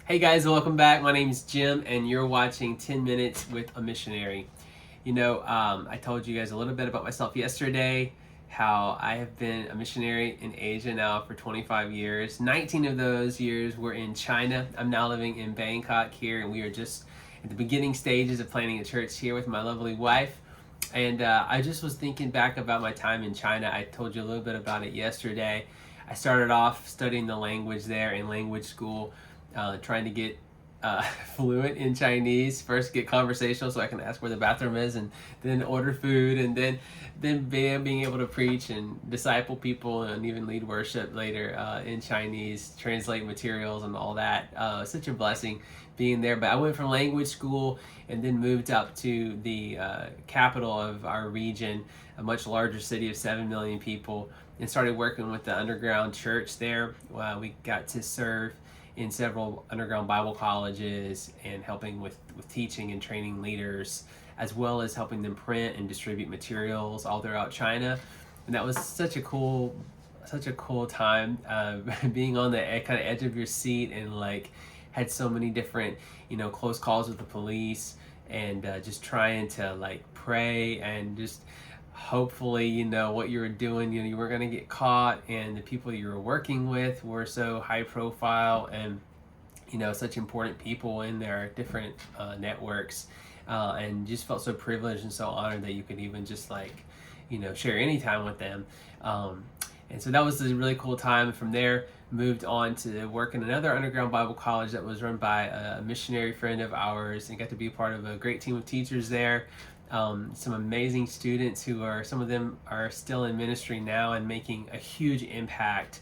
Hey guys, welcome back. My name is Jim, and you're watching 10 Minutes with a Missionary. I told you guys a little bit about myself yesterday, how I have been a missionary in Asia now for 25 years. 19 of those years were in China. I'm now living in Bangkok here, and we are just at the beginning stages of planning a church here with my lovely wife. And I just was thinking back about my time in China. I told you a little bit about it yesterday. I started off studying the language there in language school, trying to get fluent in Chinese. First, get conversational so I can ask where the bathroom is, and then order food, and then being able to preach and disciple people and even lead worship later in Chinese, translate materials and all that. Such a blessing being there. But I went from language school and then moved up to the capital of our region, a much larger city of 7 million people, and started working with the underground church there. We got to serve in several underground Bible colleges and helping with teaching and training leaders, as well as helping them print and distribute materials all throughout China. And that was such a cool time, being on the kind of edge of your seat, and like had so many different close calls with the police, and just trying to like pray and just hopefully what you were doing, you weren't going to get caught, and the people you were working with were so high profile and such important people in their different networks, and just felt so privileged and so honored that you could even just like share any time with them. And so that was a really cool time. From there, moved on to work in another underground Bible college that was run by a missionary friend of ours, and got to be part of a great team of teachers there. Some amazing students who some of them are still in ministry now and making a huge impact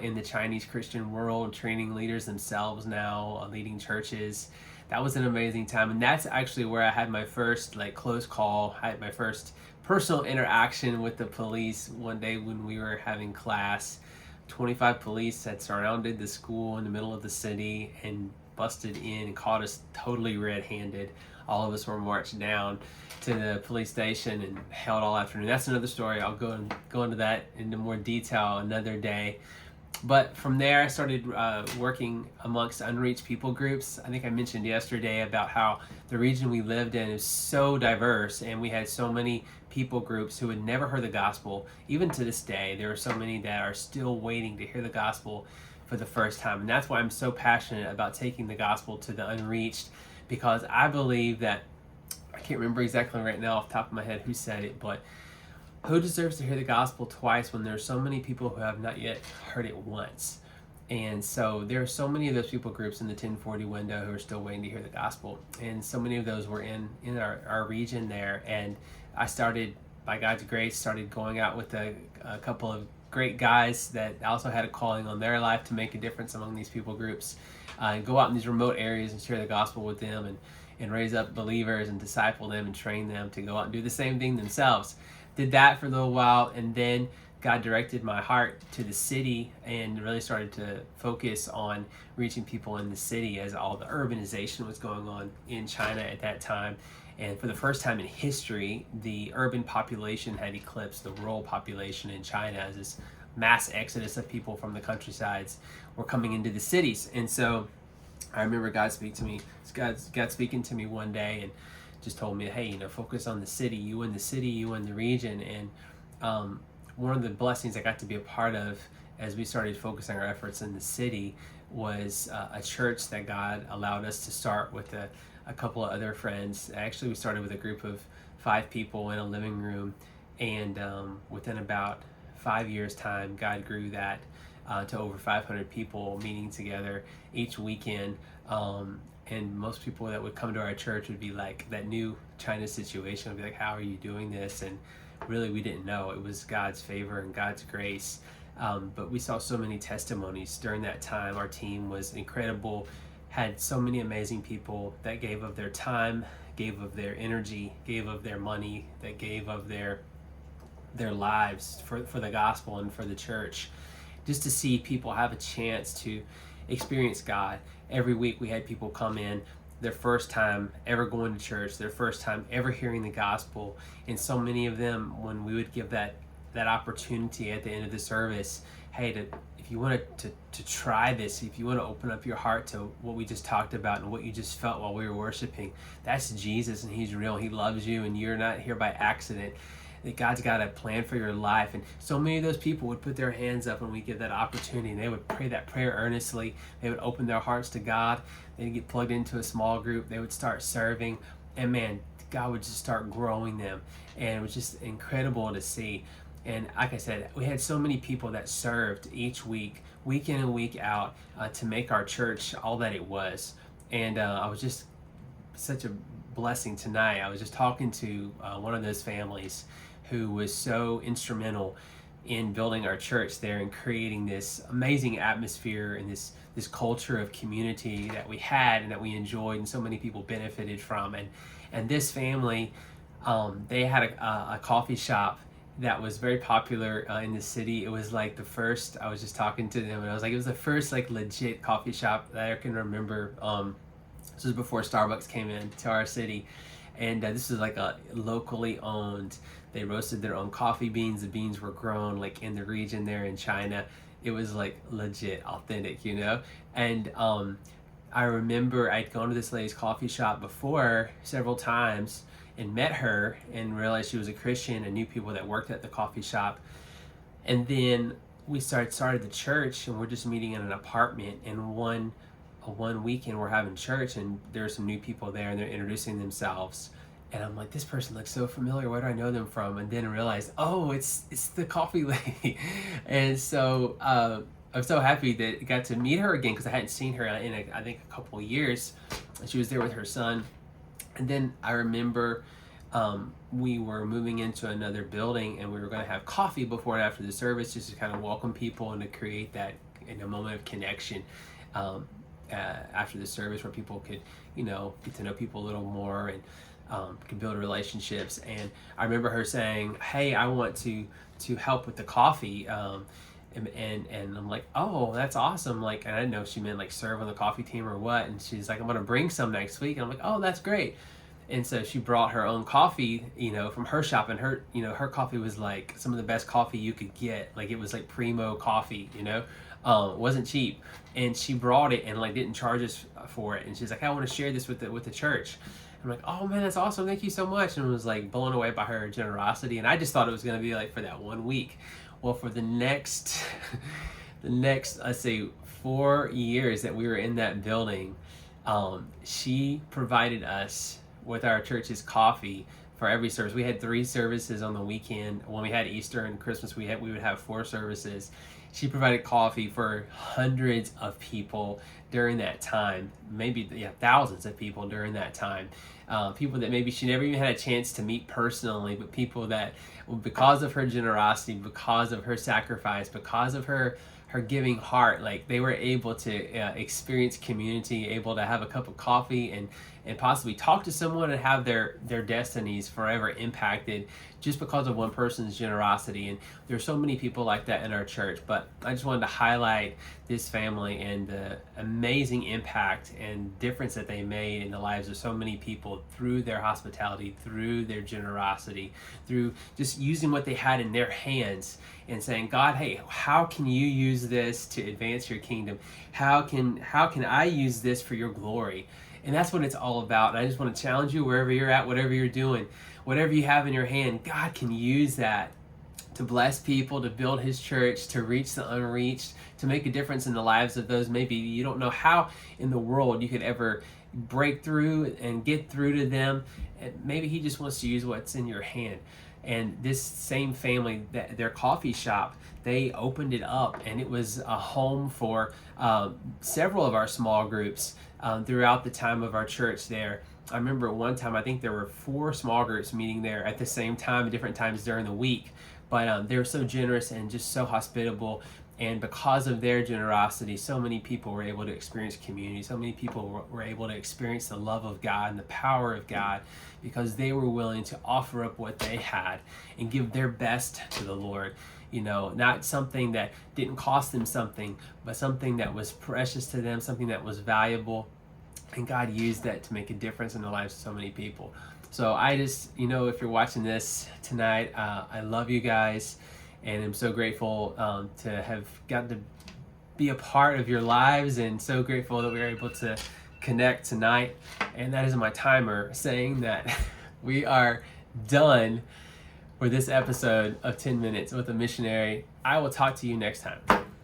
in the Chinese Christian world, training leaders themselves now, leading churches. That was an amazing time, and that's actually where I had my first close call. I had my first personal interaction with the police one day when we were having class. 25 police had surrounded the school in the middle of the city and busted in and caught us totally red-handed. All of us were marched down to the police station and held all afternoon. That's another story. I'll go into that into more detail another day. But from there, I started working amongst unreached people groups. I think I mentioned yesterday about how the region we lived in is so diverse, and we had so many people groups who had never heard the gospel. Even to this day, there are so many that are still waiting to hear the gospel for the first time. And that's why I'm so passionate about taking the gospel to the unreached, because I believe that, I can't remember exactly right now off the top of my head who said it, but who deserves to hear the gospel twice when there's so many people who have not yet heard it once? And so there are so many of those people groups in the 1040 window who are still waiting to hear the gospel. And so many of those were in our region there. And I started, by God's grace, started going out with a couple of great guys that also had a calling on their life to make a difference among these people groups, and go out in these remote areas and share the gospel with them, and raise up believers and disciple them and train them to go out and do the same thing themselves. Did that for a little while, and then God directed my heart to the city and really started to focus on reaching people in the city as all the urbanization was going on in China at that time. And for the first time in history, the urban population had eclipsed the rural population in China, as this mass exodus of people from the countrysides were coming into the cities. And so I remember God speaking to me one day and just told me, hey, focus on the city, you in the region. And one of the blessings I got to be a part of as we started focusing our efforts in the city was a church that God allowed us to start with a couple of other friends. Actually, we started with a group of 5 people in a living room, and within about 5 years' time, God grew that to over 500 people meeting together each weekend. And most people that would come to our church would be like, that new China situation would be like, how are you doing this? And really, we didn't know. It was God's favor and God's grace. But we saw so many testimonies during that time. Our team was incredible, had so many amazing people that gave of their time, gave of their energy, gave of their money, that gave of their lives for the gospel and for the church. Just to see people have a chance to experience God. Every week we had people come in, their first time ever going to church, their first time ever hearing the gospel. And so many of them, when we would give that opportunity at the end of the service, hey, if if you want to try this, if you want to open up your heart to what we just talked about and what you just felt while we were worshiping, that's Jesus, and he's real. He loves you, and you're not here by accident. That God's got a plan for your life. And so many of those people would put their hands up when we give that opportunity, and they would pray that prayer earnestly. They would open their hearts to God. They'd get plugged into a small group. They would start serving, and man, God would just start growing them. And it was just incredible to see. And like I said, we had so many people that served each week in and week out, to make our church all that it was. And I was just such a blessing tonight. I was just talking to one of those families who was so instrumental in building our church there and creating this amazing atmosphere and this culture of community that we had and that we enjoyed and so many people benefited from. And this family, they had a coffee shop that was very popular in the city. It was like the first, I was just talking to them, and I was like, it was the first like legit coffee shop that I can remember. This was before Starbucks came into our city. And this was like a locally owned, they roasted their own coffee beans. The beans were grown like in the region there in China. It was like legit authentic, you know? And I remember I'd gone to this lady's coffee shop before several times and met her and realized she was a Christian and knew people that worked at the coffee shop. And then we started the church, and we're just meeting in an apartment, and one weekend we're having church, and there's some new people there, and they're introducing themselves, and I'm like, this person looks so familiar, where do I know them from? And then I realized, oh, it's the coffee lady. And so I'm so happy that I got to meet her again, because I hadn't seen her in I think a couple of years. And she was there with her son. And then I remember we were moving into another building, and we were going to have coffee before and after the service, just to kind of welcome people and to create that in a moment of connection after the service, where people could, get to know people a little more and could build relationships. And I remember her saying, hey, I want to help with the coffee. And I'm like, oh, that's awesome. Like, and I didn't know if she meant like serve on the coffee team or what. And she's like, I'm going to bring some next week. And I'm like, oh, that's great. And so she brought her own coffee, from her shop, and her coffee was like some of the best coffee you could get. Like, it was like primo coffee, it wasn't cheap. And she brought it and like didn't charge us for it. And she's like, I want to share this with the church. I'm like, oh man, that's awesome. Thank you so much. And was like blown away by her generosity. And I just thought it was going to be like for that 1 week. Well, for the next, let's say 4 years that we were in that building, she provided us with our church's coffee for every service. We had 3 services on the weekend. When we had Easter and Christmas, we would have 4 services. She provided coffee for hundreds of people during that time, maybe thousands of people during that time. People that maybe she never even had a chance to meet personally, but people that, because of her generosity, because of her sacrifice, because of her giving heart, like they were able to experience community, able to have a cup of coffee and possibly talk to someone and have their destinies forever impacted just because of one person's generosity. And there's so many people like that in our church, but I just wanted to highlight this family and the amazing impact and difference that they made in the lives of so many people through their hospitality, through their generosity, through just using what they had in their hands and saying, God, hey, how can you use this to advance your kingdom? How can I use this for your glory? And that's what it's all about. And I just want to challenge you, wherever you're at, whatever you're doing, whatever you have in your hand, God can use that to bless people, to build his church, to reach the unreached, to make a difference in the lives of those maybe you don't know how in the world you could ever break through and get through to them. And maybe he just wants to use what's in your hand. And this same family, their coffee shop, they opened it up, and it was a home for several of our small groups throughout the time of our church there. I remember one time, I think there were 4 small groups meeting there at the same time at different times during the week. But they were so generous and just so hospitable. And because of their generosity, so many people were able to experience community. So many people were able to experience the love of God and the power of God because they were willing to offer up what they had and give their best to the Lord. Not something that didn't cost them something, but something that was precious to them, something that was valuable. And God used that to make a difference in the lives of so many people. So I just, if you're watching this tonight, I love you guys. And I'm so grateful to have gotten to be a part of your lives, and so grateful that we were able to connect tonight. And that is my timer saying that we are done for this episode of 10 Minutes with a Missionary. I will talk to you next time.